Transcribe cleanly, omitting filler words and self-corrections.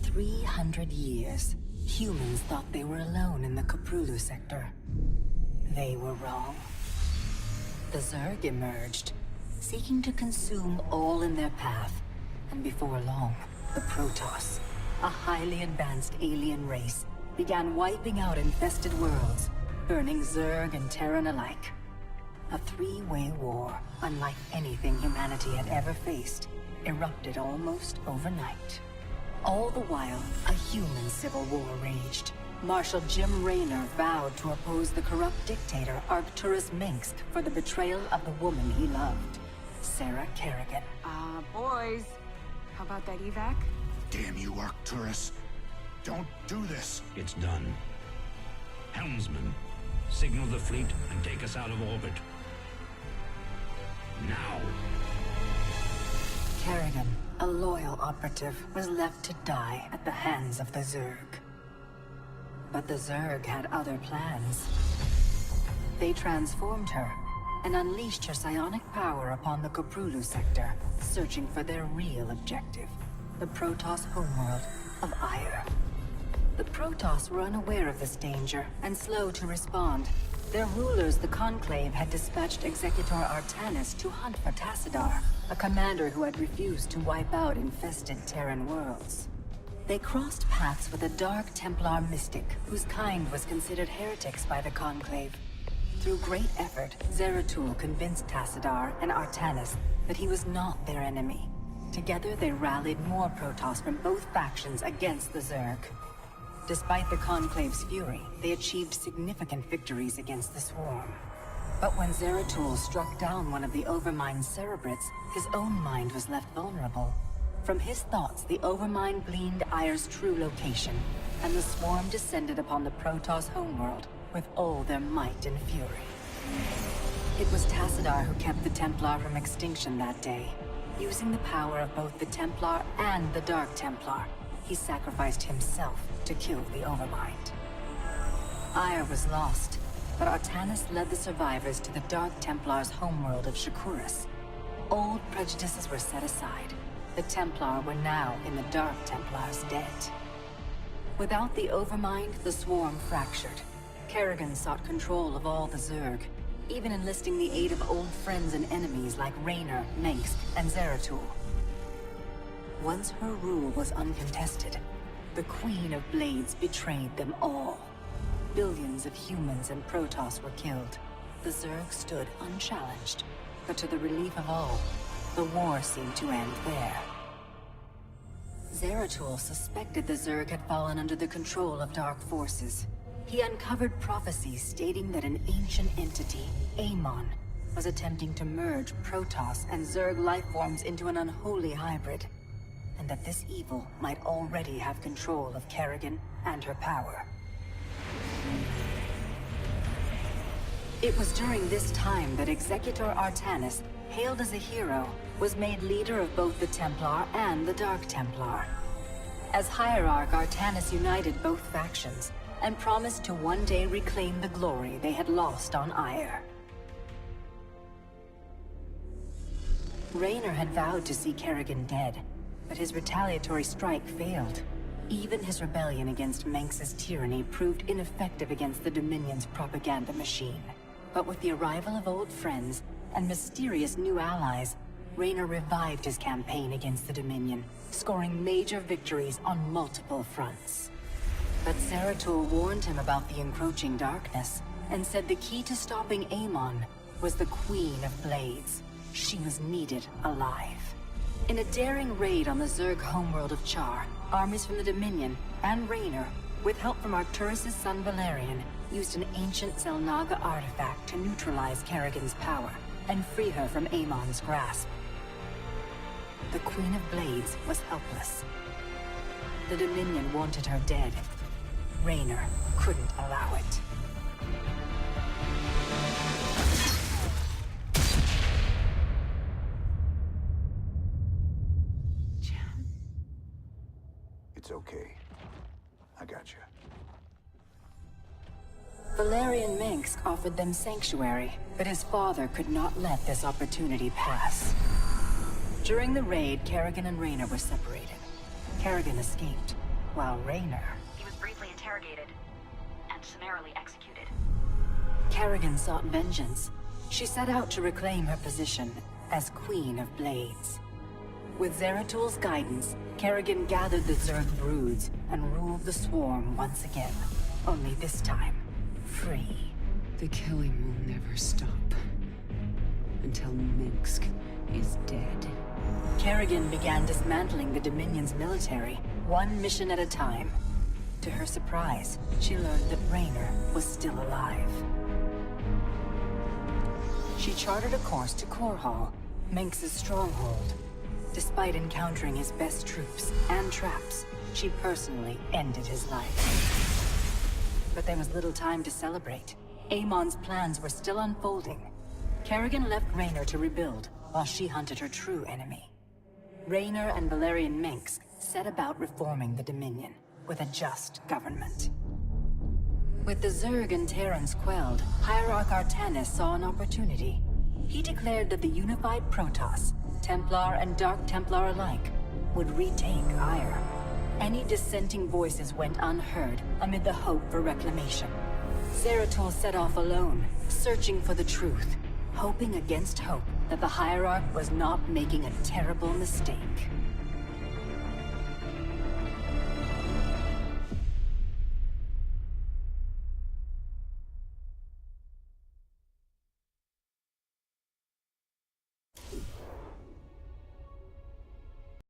300 years, humans thought they were alone in the Koprulu sector. They were wrong. The Zerg emerged, seeking to consume all in their path, and before long, the Protoss, a highly advanced alien race, began wiping out infested worlds, burning Zerg and Terran alike. A three-way war, unlike anything humanity had ever faced, erupted almost overnight. All the while, a human civil war raged. Marshal Jim Raynor vowed to oppose the corrupt dictator Arcturus Minsk for the betrayal of the woman he loved, Sarah Kerrigan. Boys, how about that evac? Damn you, Arcturus. Don't do this. It's done. Helmsman, signal the fleet and take us out of orbit. Now! Kerrigan, a loyal operative, was left to die at the hands of the Zerg. But the Zerg had other plans. They transformed her and unleashed her psionic power upon the Koprulu sector, searching for their real objective, the Protoss homeworld of Ire. The Protoss were unaware of this danger and slow to respond. Their rulers, the Conclave, had dispatched Executor Artanis to hunt for Tassadar, a commander who had refused to wipe out infested Terran worlds. They crossed paths with a Dark Templar mystic, whose kind was considered heretics by the Conclave. Through great effort, Zeratul convinced Tassadar and Artanis that he was not their enemy. Together they rallied more Protoss from both factions against the Zerg. Despite the Conclave's fury, they achieved significant victories against the Swarm. But when Zeratul struck down one of the Overmind's Cerebrits, his own mind was left vulnerable. From his thoughts, the Overmind gleaned Ire's true location, and the Swarm descended upon the Protoss homeworld with all their might and fury. It was Tassadar who kept the Templar from extinction that day. Using the power of both the Templar and the Dark Templar, he sacrificed himself to kill the Overmind. Ire was lost, but Artanis led the survivors to the Dark Templar's homeworld of Shakuras. Old prejudices were set aside. The Templar were now in the Dark Templar's debt. Without the Overmind, the Swarm fractured. Kerrigan sought control of all the Zerg, even enlisting the aid of old friends and enemies like Raynor, Mengsk, and Zeratul. Once her rule was uncontested, the Queen of Blades betrayed them all. Billions of humans and Protoss were killed. The Zerg stood unchallenged, but to the relief of all, the war seemed to end there. Zeratul suspected the Zerg had fallen under the control of dark forces. He uncovered prophecies stating that an ancient entity, Amon, was attempting to merge Protoss and Zerg lifeforms into an unholy hybrid, and that this evil might already have control of Kerrigan and her power. It was during this time that Executor Artanis, hailed as a hero, was made leader of both the Templar and the Dark Templar. As Hierarch, Artanis united both factions, and promised to one day reclaim the glory they had lost on Ire. Raynor had vowed to see Kerrigan dead, but his retaliatory strike failed. Even his rebellion against Mengsk's tyranny proved ineffective against the Dominion's propaganda machine. But with the arrival of old friends and mysterious new allies, Raynor revived his campaign against the Dominion, scoring major victories on multiple fronts. But Zeratul warned him about the encroaching darkness, and said the key to stopping Amon was the Queen of Blades. She was needed alive. In a daring raid on the Zerg homeworld of Char, armies from the Dominion and Raynor, with help from Arcturus' son Valerian, used an ancient Zelnaga artifact to neutralize Kerrigan's power and free her from Amon's grasp. The Queen of Blades was helpless. The Dominion wanted her dead. Raynor couldn't allow it. It's okay. I got you. Valerian Mengsk offered them sanctuary, but his father could not let this opportunity pass. During the raid, Kerrigan and Raynor were separated. Kerrigan escaped, while Raynor... He was briefly interrogated and summarily executed. Kerrigan sought vengeance. She set out to reclaim her position as Queen of Blades. With Zeratul's guidance, Kerrigan gathered the Zerg broods and ruled the swarm once again. Only this time, free. The killing will never stop. Until Minsk is dead. Kerrigan began dismantling the Dominion's military, one mission at a time. To her surprise, she learned that Raynor was still alive. She charted a course to Korhal, Minsk's stronghold. Despite encountering his best troops and traps, she personally ended his life. But there was little time to celebrate. Amon's plans were still unfolding. Kerrigan left Raynor to rebuild, while she hunted her true enemy. Raynor and Valerian Minsk set about reforming the Dominion, with a just government. With the Zerg and Terrans quelled, Hierarch Artanis saw an opportunity. He declared that the unified Protoss, Templar and Dark Templar alike, would retake Ire. Any dissenting voices went unheard amid the hope for reclamation. Zeratul set off alone, searching for the truth, hoping against hope that the Hierarch was not making a terrible mistake.